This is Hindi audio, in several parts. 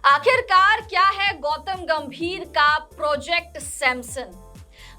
आखिरकार क्या है गौतम गंभीर का प्रोजेक्ट सैमसन।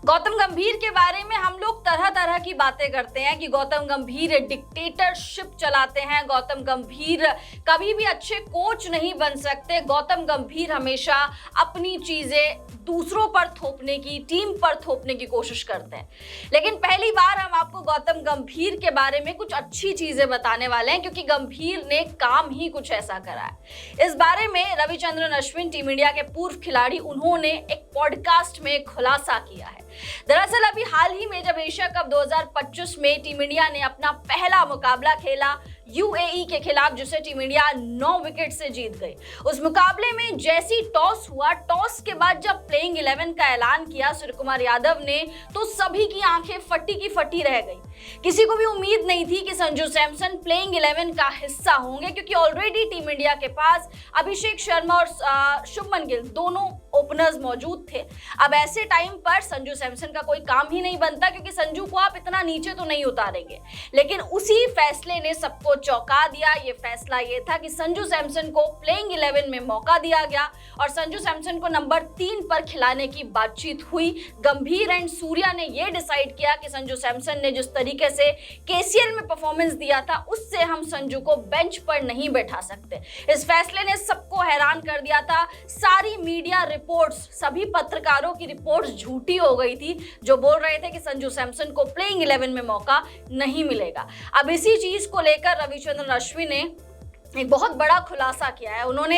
गौतम गंभीर के बारे में हम लोग तरह तरह की बातें करते हैं कि गौतम गंभीर डिक्टेटरशिप चलाते हैं, गौतम गंभीर कभी भी अच्छे कोच नहीं बन सकते, गौतम गंभीर हमेशा अपनी चीजें दूसरों पर थोपने की, टीम पर थोपने की कोशिश करते हैं। लेकिन पहली बार हम आपको गौतम गंभीर के बारे में कुछ अच्छी चीजें बताने वाले हैं, क्योंकि गंभीर ने काम ही कुछ ऐसा करा है। इस बारे में रविचंद्रन अश्विन, टीम इंडिया के पूर्व खिलाड़ी, उन्होंने एक पॉडकास्ट में खुलासा किया है। दरअसल अभी हाल ही में जब एशिया कप 2025 में टीम इंडिया ने अपना पहला मुकाबला खेला यूएई के खिलाफ, जिसे टीम इंडिया 9 विकेट से जीत गई। उस मुकाबले में जैसी टॉस हुआ, टॉस के बाद जब प्लेइंग 11 का ऐलान किया सूर्यकुमार यादव ने, तो सभी की आंखें फटी की फटी रह गई। किसी को भी उम्मीद नहीं थी कि संजू सैमसन प्लेइंग 11 का हिस्सा होंगे, क्योंकि ऑलरेडी टीम इंडिया के पास अभिषेक शर्मा और शुभमन गिल दोनों ओपनर्स मौजूद थे। अब ऐसे टाइम पर संजू सैमसन का कोई काम ही नहीं बनता, क्योंकि संजू को आप इतना नीचे तो नहीं उतारेंगे। लेकिन उसी फैसले ने सबको चौंका दिया। ये फैसला ये था कि संजू सैमसन को प्लेइंग 11 में मौका दिया गया और संजू सैमसन को नंबर 3 पर खिलाने की बातचीत हुई। गंभीर एंड सूर्या ने ये डिसाइड किया कि संजू सैमसन ने जिस तरीके से केसीएल में परफॉर्मेंस दिया था, उससे हम संजू को बेंच पर नहीं बैठा सकते। इस फैसले ने सबको हैरान कर दिया था। सारी मीडिया रिपोर्ट्स, सभी पत्रकारों की रिपोर्ट्स झूठी हो गई थी, जो बोल रहे थे कि संजू सैमसन को प्लेइंग 11 में मौका नहीं मिलेगा। अब इसी चीज को लेकर रविचंद्रन अश्विन ने एक बहुत बड़ा खुलासा किया है। उन्होंने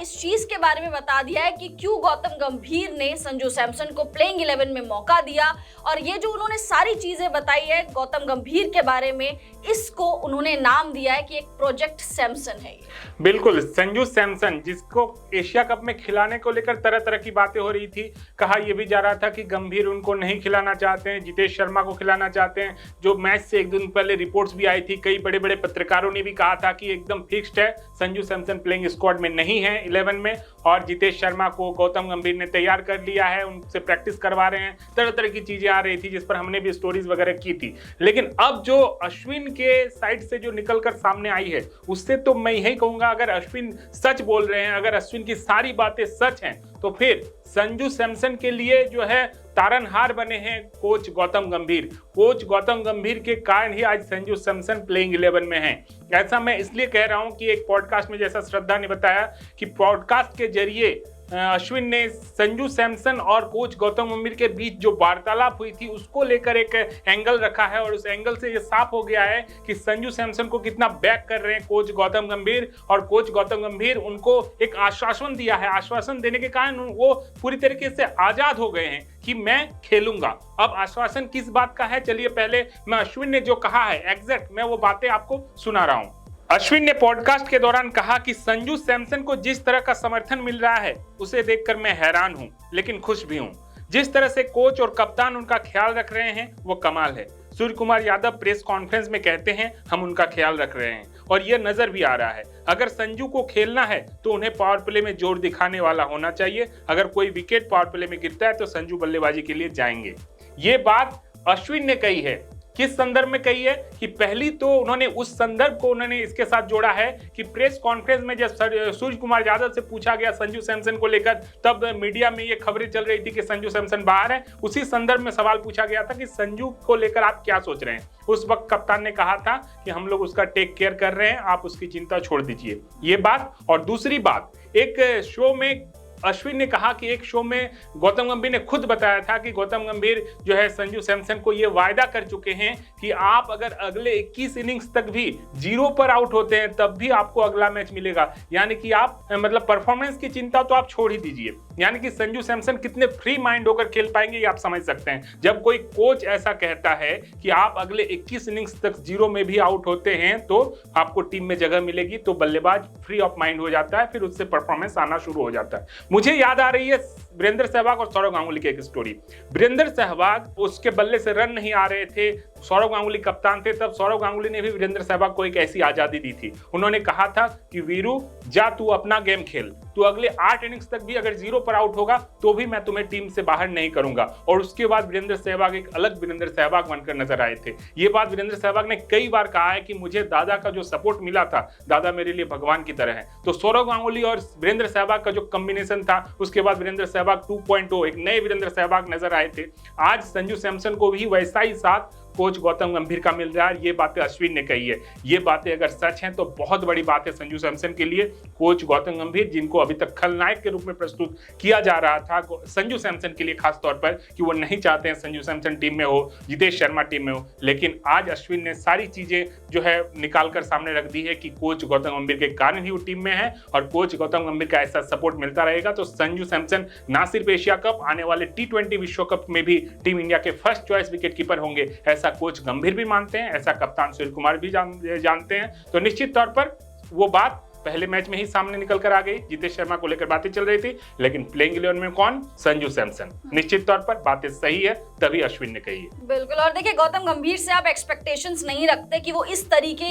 इस चीज के बारे में बता दिया है कि क्यों गौतम गंभीर ने संजू सैमसन को प्लेइंग 11 में मौका दिया, और ये जो उन्होंने सारी चीजें बताई है गौतम गंभीर के बारे में, इसको उन्होंने नाम दिया है कि एक प्रोजेक्ट सैमसन है। बिल्कुल, संजू सैमसन जिसको एशिया कप में खिलाने को लेकर तरह तरह की बातें हो रही थी। कहा यह भी जा रहा था कि गंभीर उनको नहीं खिलाना चाहते हैं, जितेश शर्मा को खिलाना चाहते हैं। जो मैच से एक दिन पहले रिपोर्ट्स भी आई थी, कई बड़े बड़े पत्रकारों ने भी कहा था कि एकदम फिक्स्ड है, संजू सैमसन प्लेइंग स्क्वाड में नहीं है 11 में, और जितेश शर्मा को गौतम गंभीर ने तैयार कर लिया है, उनसे प्रैक्टिस करवा रहे हैं। तरह तरह की चीजें आ रही थी, जिस पर हमने भी स्टोरीज वगैरह की थी। लेकिन अब जो अश्विन के साइड से जो निकलकर सामने आई है, उससे तो मैं यही कहूंगा, अगर अश्विन सच बोल रहे हैं, अगर अश्विन की सारी बातें सच हैं, तो फिर संजू सैमसन के लिए जो है तारनहार बने हैं कोच गौतम गंभीर। कोच गौतम गंभीर के कारण ही आज संजू सैमसन प्लेइंग 11 में हैं। ऐसा मैं इसलिए कह रहा हूं कि एक पॉडकास्ट में, जैसा श्रद्धा ने बताया, कि पॉडकास्ट के जरिए अश्विन ने संजू सैमसन और कोच गौतम गंभीर के बीच जो वार्तालाप हुई थी, उसको लेकर एक एंगल रखा है, और उस एंगल से ये साफ हो गया है कि संजू सैमसन को कितना बैक कर रहे हैं कोच गौतम गंभीर, और कोच गौतम गंभीर उनको एक आश्वासन दिया है। आश्वासन देने के कारण वो पूरी तरीके से आजाद हो गए हैं कि मैं खेलूंगा। अब आश्वासन किस बात का है, चलिए पहले मैं अश्विन ने जो कहा है एग्जैक्ट, मैं वो बातें आपको सुना रहा हूं। अश्विन ने पॉडकास्ट के दौरान कहा कि संजू सैमसन को जिस तरह का समर्थन मिल रहा है, उसे देखकर मैं हैरान हूं, लेकिन खुश भी हूं। जिस तरह से कोच और कप्तान उनका ख्याल रख रहे हैं, वो कमाल है। सूर्यकुमार यादव प्रेस कॉन्फ्रेंस में कहते हैं, हम उनका ख्याल रख रहे हैं, और यह नजर भी आ रहा है। अगर संजू को खेलना है तो उन्हें पावर प्ले में जोर दिखाने वाला होना चाहिए। अगर कोई विकेट पावर प्ले में गिरता है तो संजू बल्लेबाजी के लिए जाएंगे। ये बात अश्विन ने कही है। किस संदर्भ में कही है कि पहली तो उन्होंने उस संदर्भ को उन्होंने इसके साथ जोड़ा है कि प्रेस कॉन्फ्रेंस में जब सूर्यकुमार यादव से पूछा गया संजू सैमसन को लेकर, तब मीडिया में ये खबरें चल रही थी कि संजू सैमसन बाहर है। उसी संदर्भ में सवाल पूछा गया था कि संजू को लेकर आप क्या सोच रहे हैं। उस वक्त कप्तान ने कहा था कि हम लोग उसका टेक केयर कर रहे हैं, आप उसकी चिंता छोड़ दीजिए। ये बात। और दूसरी बात, एक शो में अश्विन ने कहा कि एक शो में गौतम गंभीर ने खुद बताया था कि गौतम गंभीर जो है संजू सैमसन को ये वायदा कर चुके हैं कि आप अगर अगले 21 इनिंग्स तक भी 0 पर आउट होते हैं, तब भी आपको अगला मैच मिलेगा। यानी कि आप मतलब परफॉर्मेंस की चिंता तो आप छोड़ ही दीजिए। यानी कि संजू सैमसन कितने फ्री माइंड होकर खेल पाएंगे, ये आप समझ सकते हैं। जब कोई कोच ऐसा कहता है कि आप अगले 21 इनिंग्स तक 0 में भी आउट होते हैं तो आपको टीम में जगह मिलेगी, तो बल्लेबाज फ्री ऑफ माइंड हो जाता है, फिर उससे परफॉर्मेंस आना शुरू हो जाता है। मुझे याद आ रही है वीरेंद्र सहवाग और सौरव गांगुली की एक स्टोरी। वीरेंद्र सहवाग उसके बल्ले से रन नहीं आ रहे थे, सौरव गांगुली कप्तान थे, तब सौरव गांगुली ने भी वीरेंद्र सहवाग को एक ऐसी आजादी दी थी। उन्होंने कहा था कि वीरू जा तू अपना गेम खेल, तू अगले 8 इनिंग्स तक भी अगर 0 पर आउट होगा तो भी मैं तुम्हें टीम से बाहर नहीं करूंगा। और उसके बाद वीरेंद्र सहवाग एक अलग वीरेंद्र सहवाग बनकर नजर आए थे। ये बात वीरेंद्र सहवाग ने कई बार कहा है कि मुझे दादा का जो सपोर्ट मिला था, दादा मेरे लिए भगवान की तरह है। तो सौरव गांगुली और वीरेंद्र सहवाग का जो कॉम्बिनेशन था, उसके बाद वीरेंद्र सहवाग 2.0 एक नए वीरेंद्र सहवाग नजर आए थे। आज संजू सैमसन को भी वैसा ही साथ कोच गौतम गंभीर का मिल रहा है। ये बातें अश्विन ने कही है, ये बातें अगर सच हैं तो बहुत बड़ी बात है संजू सैमसन के लिए। कोच गौतम गंभीर, जिनको अभी तक खलनायक के रूप में प्रस्तुत किया जा रहा था संजू सैमसन के लिए, खास तौर पर कि वो नहीं चाहते हैं संजू सैमसन टीम में हो, जितेश शर्मा टीम में हो, लेकिन आज अश्विन ने सारी चीजें जो है निकाल कर सामने रख दी है कि कोच गौतम गंभीर के कारण ही वो टीम में है और कोच गौतम गंभीर का ऐसा सपोर्ट मिलता रहेगा तो संजू सैमसन ना सिर्फ एशिया कप, आने वाले T20 विश्व कप में भी टीम इंडिया के फर्स्ट चॉइस विकेट कीपर होंगे। ऐसा कोच गंभीर भी मानते हैं, ऐसा कप्तान सुनील कुमार भी जानते हैं। तो निश्चित तौर पर वो बात पहले मैच में ही सामने निकल कर आ गई। जितेश शर्मा को लेकर बातें चल रही थी, लेकिन प्लेइंग 11 में कौन? संजू सैमसन। निश्चित तौर पर बातें सही है, तभी अश्विन ने कही है। बिल्कुल। और देखिए, गौतम गंभीर से आप एक्सपेक्टेशंस नहीं रखते कि वो इस तरीके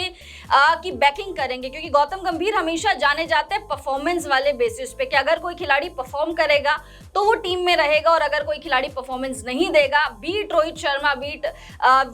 की बैकिंग करेंगे, क्योंकि गौतम गंभीर हमेशा जाने जाते हैं परफॉर्मेंस वाले बेसिस पे कि अगर कोई खिलाड़ी परफॉर्म करेगा तो वो टीम में रहेगा और अगर कोई खिलाड़ी परफॉर्मेंस नहीं देगा, बीट रोहित शर्मा, बीट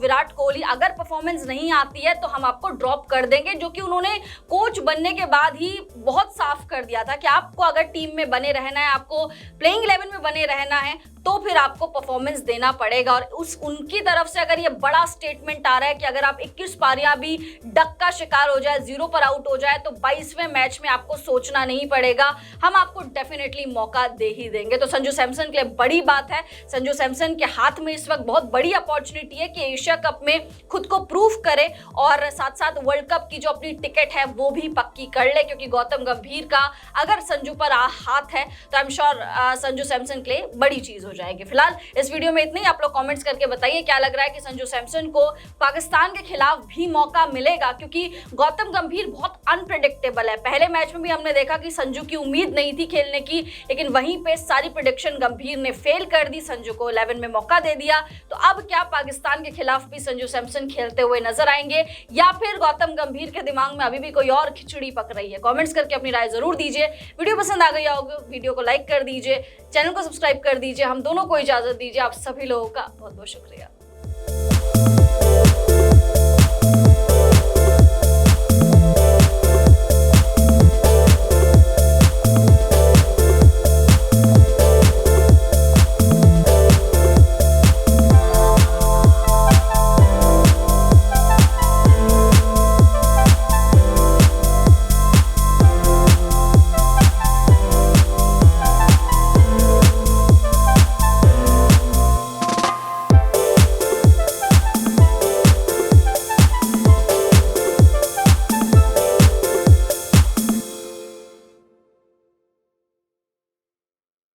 विराट कोहली, अगर परफॉर्मेंस नहीं आती है तो हम आपको ड्रॉप कर देंगे, जो कि उन्होंने कोच बनने के बाद ही बहुत साफ कर दिया था कि आपको अगर टीम में बने रहना है, आपको प्लेइंग 11 में बने रहना है तो फिर आपको परफॉर्मेंस देना पड़ेगा। और उनकी तरफ से अगर ये बड़ा स्टेटमेंट आ रहा है कि अगर आप 21 पारियां भी डक का शिकार हो जाए, 0 पर आउट हो जाए, तो 22वें मैच में आपको सोचना नहीं पड़ेगा, हम आपको डेफिनेटली मौका दे ही देंगे। तो संजू सैमसन के लिए बड़ी बात है। संजू सैमसन के हाथ में इस वक्त बहुत बड़ी अपॉर्चुनिटी है कि एशिया कप में खुद को प्रूव करे और साथ साथ वर्ल्ड कप की जो अपनी टिकट है वो भी पक्की कर ले, क्योंकि गौतम गंभीर का अगर संजू पर हाथ है तो I am sure Sanju Samson के लिए बड़ी चीज हो जाएगी। फिलहाल इस वीडियो में इतना ही। आप लोग कमेंट्स करके बताइए क्या लग रहा है कि संजू सैमसन को पाकिस्तान के खिलाफ भी मौका मिलेगा, क्योंकि गौतम गंभीर बहुत अनप्रेडिक्टेबल है। पहले मैच में भी हमने देखा कि संजू की उम्मीद नहीं थी खेलने की, लेकिन वहीं पे सारी प्रेडिक्शन गंभीर ने फेल कर दी, संजू को 11 में मौका दे दिया। तो अब क्या पाकिस्तान के खिलाफ भी संजू सैमसन खेलते हुए नजर आएंगे या फिर गौतम गंभीर के दिमाग में अभी भी कोई और खिचड़ी पक रही है? कमेंट्स करके अपनी राय जरूर दीजिए। वीडियो पसंद आ गई होगी, वीडियो को लाइक कर दीजिए, चैनल को सब्सक्राइब कर दीजिए। हम दोनों को इजाजत दीजिए। आप सभी लोगों का बहुत बहुत शुक्रिया।